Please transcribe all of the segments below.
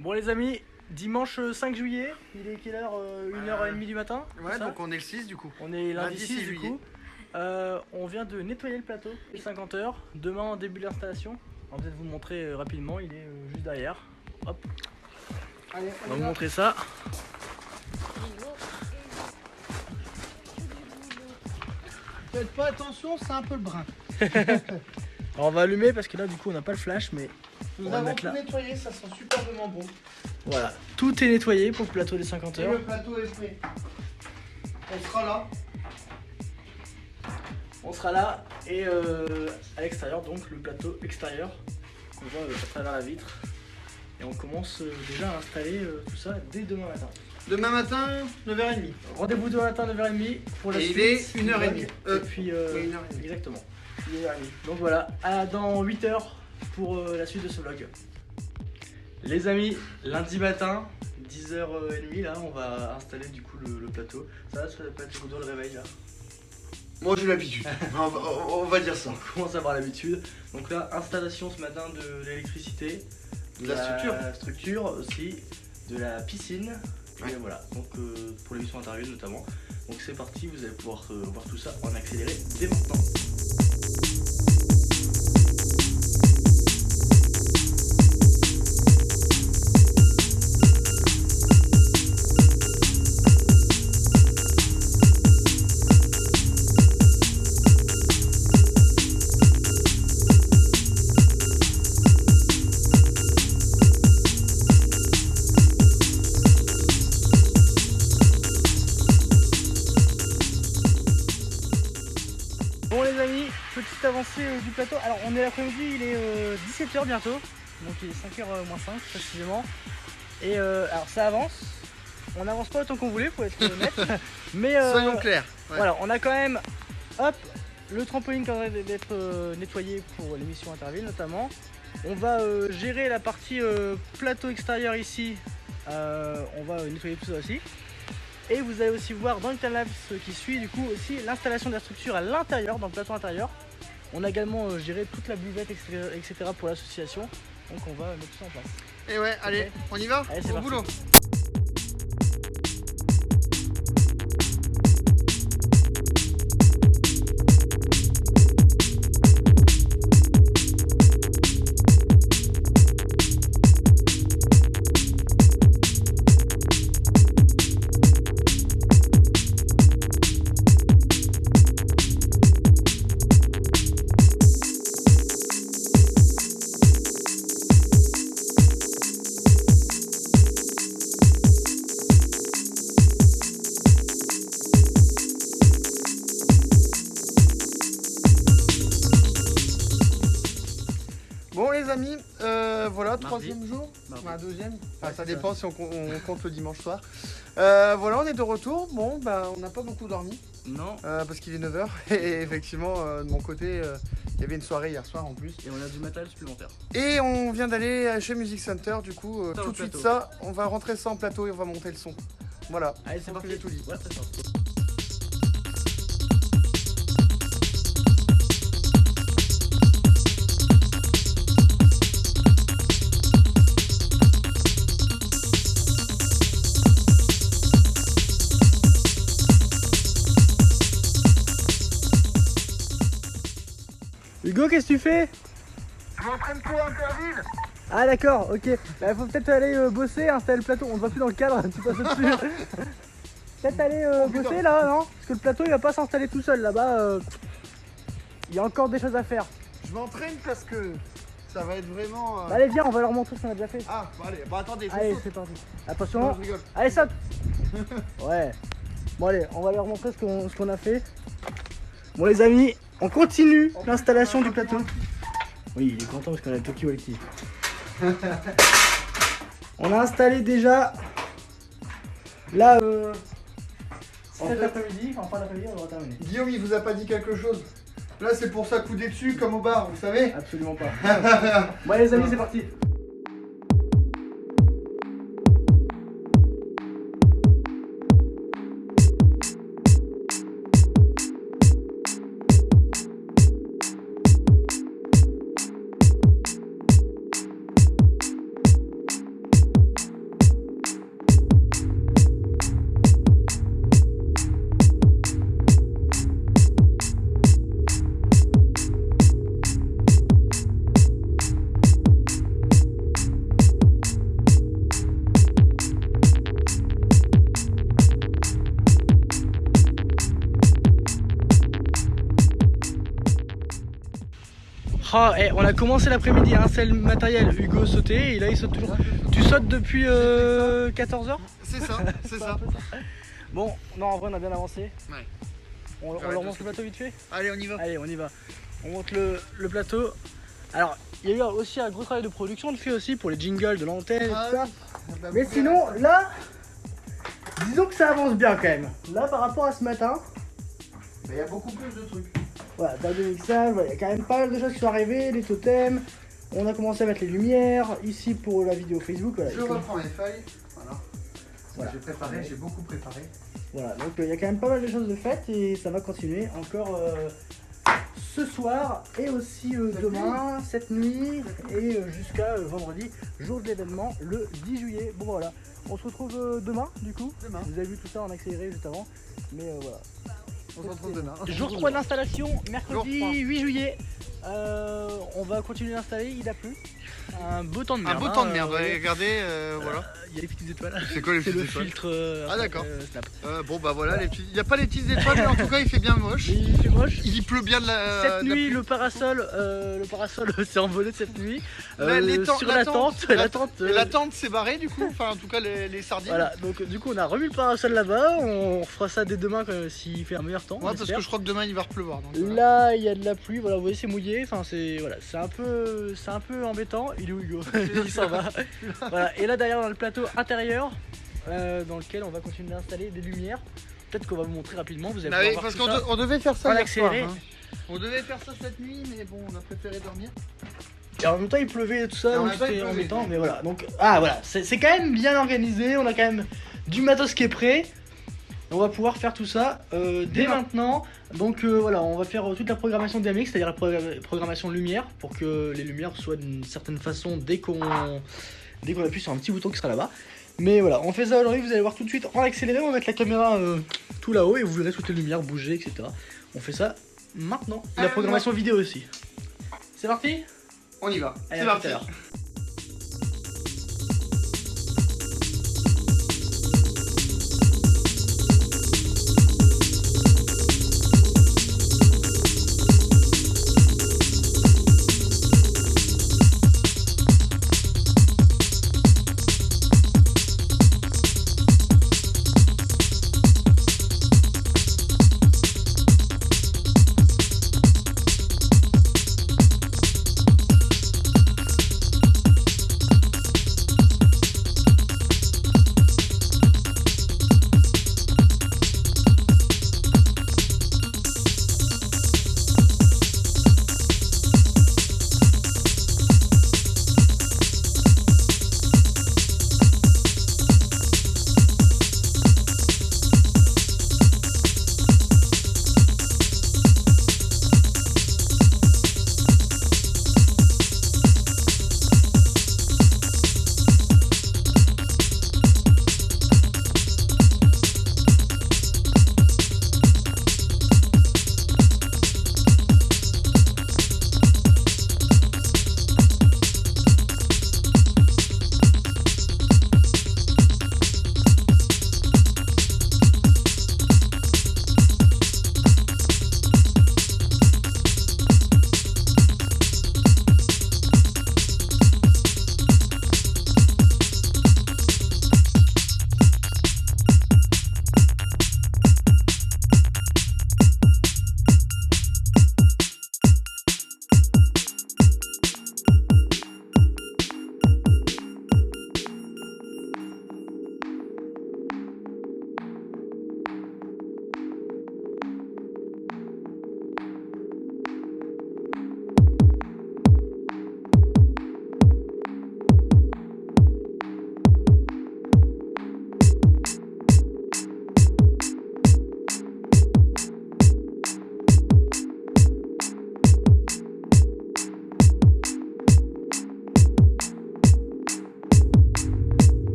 Bon les amis, dimanche 5 juillet, il est quelle heure 1h30 du matin? Ouais, donc on est le 6 du coup. On est lundi 6 du juillet. coup. On vient de nettoyer le plateau, 50 heures. Demain on début de l'installation. On va peut-être vous le montrer rapidement, il est juste derrière. Hop, Allez, on va vous montrer ça. Faites pas attention, c'est un peu le brin. Alors on va allumer parce que là du coup on n'a pas le flash, mais Nous on va le avons mettre tout là. nettoyé, ça sent superbement bon. Voilà, tout est nettoyé pour le plateau des 50 Et heures. le plateau est prêt. On sera là. On sera là et à l'extérieur, donc le plateau extérieur qu'on voit à travers la vitre. Et on commence déjà à installer tout ça dès demain matin. Demain matin, 9h30. Rendez-vous demain matin 9h30 pour la Et suite. il est 1h30. Et puis oui, 1h30. exactement. Il est 1h30. Donc voilà, dans 8h pour la suite de ce vlog. Les amis, lundi matin, 10h30 là, on va installer du coup le plateau. Ça va pas être le réveil là. Moi j'ai l'habitude. on va dire ça. On commence à avoir l'habitude. Donc là, installation ce matin de l'électricité, De la structure aussi, de la piscine. Ouais. Et voilà, donc pour l'émission interview notamment. Donc c'est parti, vous allez pouvoir voir tout ça en accéléré dès maintenant. Bon les amis, petite avancée du plateau. Alors on est l'après-midi, il est 17h bientôt. Donc il est 5h moins 5 précisément. Et alors ça avance. On n'avance pas autant qu'on voulait, faut être honnête. Mais Soyons clairs. Ouais. voilà, on a quand même hop, le trampoline qui est en train d'être nettoyé pour l'émission Interville notamment. On va gérer la partie plateau extérieur ici. On va nettoyer tout ça aussi. Et vous allez aussi voir dans le timelapse qui suit du coup aussi l'installation de la structure à l'intérieur, dans le plateau intérieur. On a également géré toute la buvette, etc. pour l'association. Donc on va mettre tout ça en place. Et ouais, allez, Ok. on y va. Allez, c'est au parti. boulot. Bon les amis, voilà, troisième jour, Mardi. deuxième, enfin, Ouais, ça c'est dépend si on compte le dimanche soir. Voilà, on est de retour, bon bah on n'a pas beaucoup dormi, Non. parce qu'il est 9h, et effectivement de mon côté, il y avait une soirée hier soir en plus. Et on a du matériel supplémentaire. Et on vient d'aller chez Music Center, du coup Ça, tout au de suite plateau. ça, on va rentrer ça en plateau et on va monter le son. Voilà, Allez c'est je pense parti. que j'ai tout dit. Ouais, c'est ça. Hugo, qu'est-ce que tu fais? Je m'entraîne pour Interville. Ah d'accord, ok. Bah, faut peut-être aller bosser, installer le plateau. On ne voit plus dans le cadre, tu passes au-dessus. Peut-être aller bosser là, non? Parce que le plateau il va pas s'installer tout seul là-bas. Il y a encore des choses à faire. Je m'entraîne parce que ça va être vraiment... Bah, allez viens, on va leur montrer ce qu'on a déjà fait. Ah, bon, allez, bon attendez, je Allez, saute. c'est parti. Non, Attention. je rigole. Allez, saute. Ouais. Bon allez, on va leur montrer ce qu'on a fait. Bon les amis, on continue l'installation du plateau. Oui, il est content parce qu'on a le Tokyo Walkie. On a installé déjà là cet après-midi, enfin fin d'après-midi, on aura terminé. Guillaume, il vous a pas dit quelque chose? Là, c'est pour s'accouder dessus comme au bar, vous savez? Absolument pas. Bon allez les amis, c'est parti. Ah, on a commencé l'après-midi à installer le matériel, Hugo sautait et là il saute toujours. Tu sautes depuis 14h? C'est ça, c'est ça. Bon, non en vrai on a bien avancé. Ouais. On leur montre le plateau vite fait? Allez, on y va. Allez, on y va. On monte le plateau. Alors, il y a eu aussi un gros travail de production de fait aussi pour les jingles de l'antenne et tout ça. Mais sinon, là, disons que ça avance bien quand même. Là, par rapport à ce matin, il y a beaucoup plus de trucs. voilà, table de mixage, voilà, il y a quand même pas mal de choses qui sont arrivées, les totems. On a commencé à mettre les lumières, ici pour la vidéo Facebook. Voilà, je reprends mes feuilles. Voilà. J'ai préparé, j'ai beaucoup préparé. Voilà, donc il y a quand même pas mal de choses de faites et ça va continuer encore ce soir et aussi demain, cette nuit et jusqu'à vendredi, jour de l'événement, le 10 juillet. Bon voilà, on se retrouve demain du coup. Demain. Vous avez vu tout ça en accéléré juste avant, mais voilà. On se retrouve demain. Jour 3 de l'installation, mercredi 8 juillet. On va continuer d'installer, il a plu. Un beau temps de merde. Un beau temps de merde, regardez, voilà. Il y a les petites étoiles. C'est quoi les C'est petites le étoiles? filtre Ah d'accord. Snap. Bon bah voilà, il n'y a pas les petites étoiles, mais en tout cas il fait bien moche. Il fait moche. Il pleut bien de la... Cette de la nuit, pluie. le parasol s'est envolé cette nuit. Sur la tente. La tente s'est barrée du coup, enfin en tout cas les sardines. Voilà, donc du coup on a remis le parasol là-bas, on fera ça dès demain s'il fait un meilleur temps. Ouais, parce que je crois que demain il va repleuvoir. Donc, voilà. Là il y a de la pluie, voilà, vous voyez c'est mouillé, enfin c'est un peu embêtant. Il est où Hugo? Il s'en va. Voilà, et là derrière dans le plateau intérieur, dans lequel on va continuer d'installer des lumières. Peut-être qu'on va vous montrer rapidement, vous allez pouvoir voir parce tout ça qu'on devait faire ça en hier soir, accéléré. hein. On devait faire ça cette nuit, mais bon, on a préféré dormir. Et en même temps il pleuvait et tout ça, Et en donc même temps, il c'était pleuvait. embêtant, mais voilà. Donc voilà, c'est quand même bien organisé, on a quand même du matos qui est prêt. On va pouvoir faire tout ça dès maintenant. Donc voilà, on va faire toute la programmation DMX, c'est-à-dire la programmation lumière, pour que les lumières soient d'une certaine façon dès qu'on appuie sur un petit bouton qui sera là-bas. Mais voilà, on fait ça aujourd'hui, vous allez voir tout de suite en accéléré, on va mettre la caméra tout là-haut et vous verrez toutes les lumières bouger, etc. On fait ça maintenant. Et la programmation vidéo aussi. C'est parti? On y va. Allez, C'est à parti. tout à l'heure.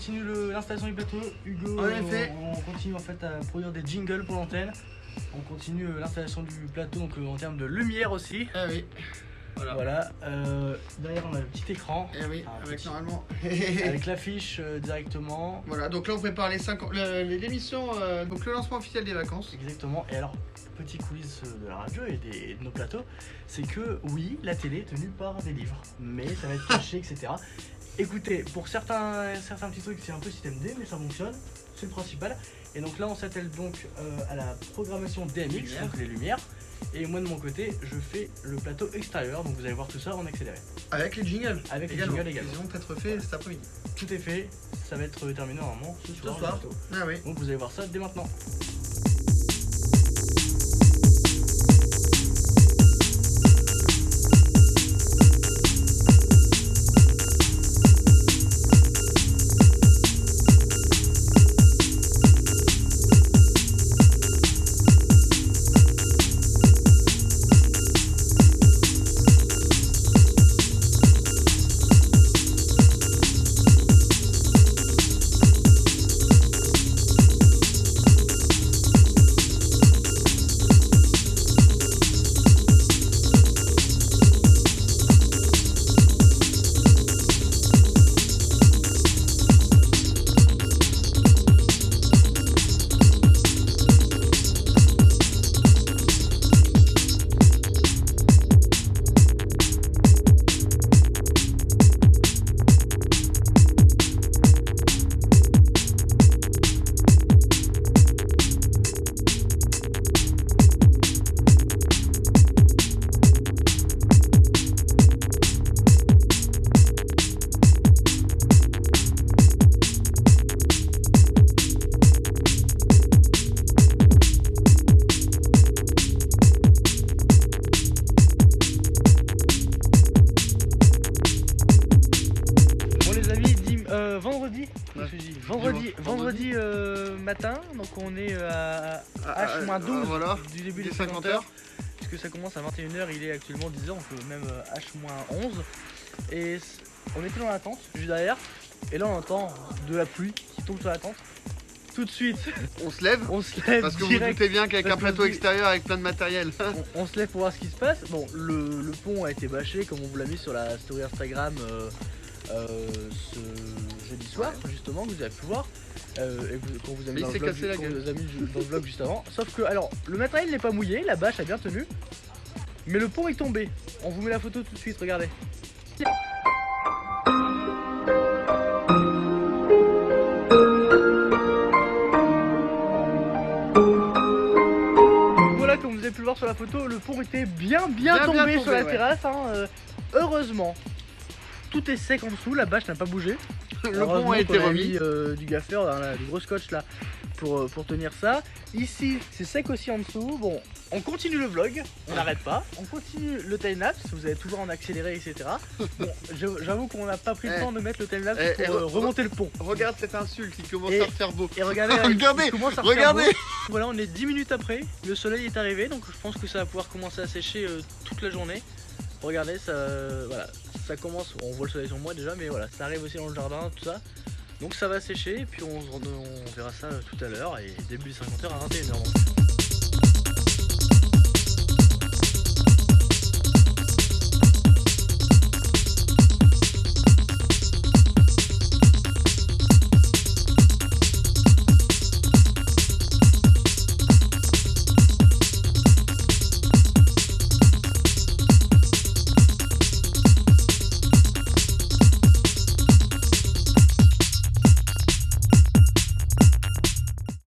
continue l'installation du plateau. Hugo, En effet. on continue en fait à produire des jingles pour l'antenne. On continue l'installation du plateau donc en termes de lumière aussi. Ah oui. Voilà. Derrière on a le petit écran. Et oui, Enfin, avec petit. normalement. Avec l'affiche directement. Voilà, donc là on prépare l'émission, donc le lancement officiel des vacances. Exactement. Et alors, petit coulisses de la radio et de nos plateaux, c'est que oui, la télé est tenue par des livres, mais ça va être caché, etc. Écoutez, pour certains petits trucs, c'est un peu système D, mais ça fonctionne, c'est le principal. Et donc là, on s'attelle donc à la programmation DMX, donc les lumières. Et moi de mon côté, je fais le plateau extérieur, donc vous allez voir tout ça en accéléré. Avec les jingles. Avec les jingles également. Ils vont être faits cet après-midi. Tout est fait, ça va être terminé normalement ce soir. Bientôt. Ah oui. Donc vous allez voir ça dès maintenant. Vendredi matin, donc on est à H-12 voilà, du début des 50 50 heures. Puisque ça commence à 21h, il est actuellement 10h, donc même H-11. Et on était dans la tente, juste derrière. Et là on entend de la pluie qui tombe sur la tente. Tout de suite, on se lève. Parce que direct, vous doutez bien qu'avec un plateau extérieur avec plein de matériel. on se lève pour voir ce qui se passe. Bon, le pont a été bâché comme on vous l'a mis sur la story Instagram ce jeudi soir, justement, que vous avez pu voir. Et qu'on vous a mis dans le vlog juste avant. Sauf que, alors, le matériel n'est pas mouillé, la bâche a bien tenu. Mais le pont est tombé. On vous met la photo tout de suite, regardez. Voilà, comme vous avez pu le voir sur la photo, le pont était bien tombé sur la terrasse. Hein, heureusement, tout est sec en dessous, la bâche n'a pas bougé. Le pont a été remis. Du gaffeur, du gros scotch là pour tenir ça. Ici c'est sec aussi en dessous. Bon, on continue le vlog, on n'arrête pas, on continue le time-lapse, vous allez tout voir en accéléré, etc. Bon, j'avoue qu'on n'a pas pris le temps de mettre le time-lapse pour remonter le pont. Regarde cette insulte, il commence à faire beau. Et regardez, regardez. Voilà, on est 10 minutes après, le soleil est arrivé, donc je pense que ça va pouvoir commencer à sécher toute la journée. Regardez, ça, voilà, ça commence, on voit le soleil sur moi déjà, mais voilà, ça arrive aussi dans le jardin, tout ça. Donc ça va sécher, et puis on verra ça tout à l'heure, et début 50h à 21h.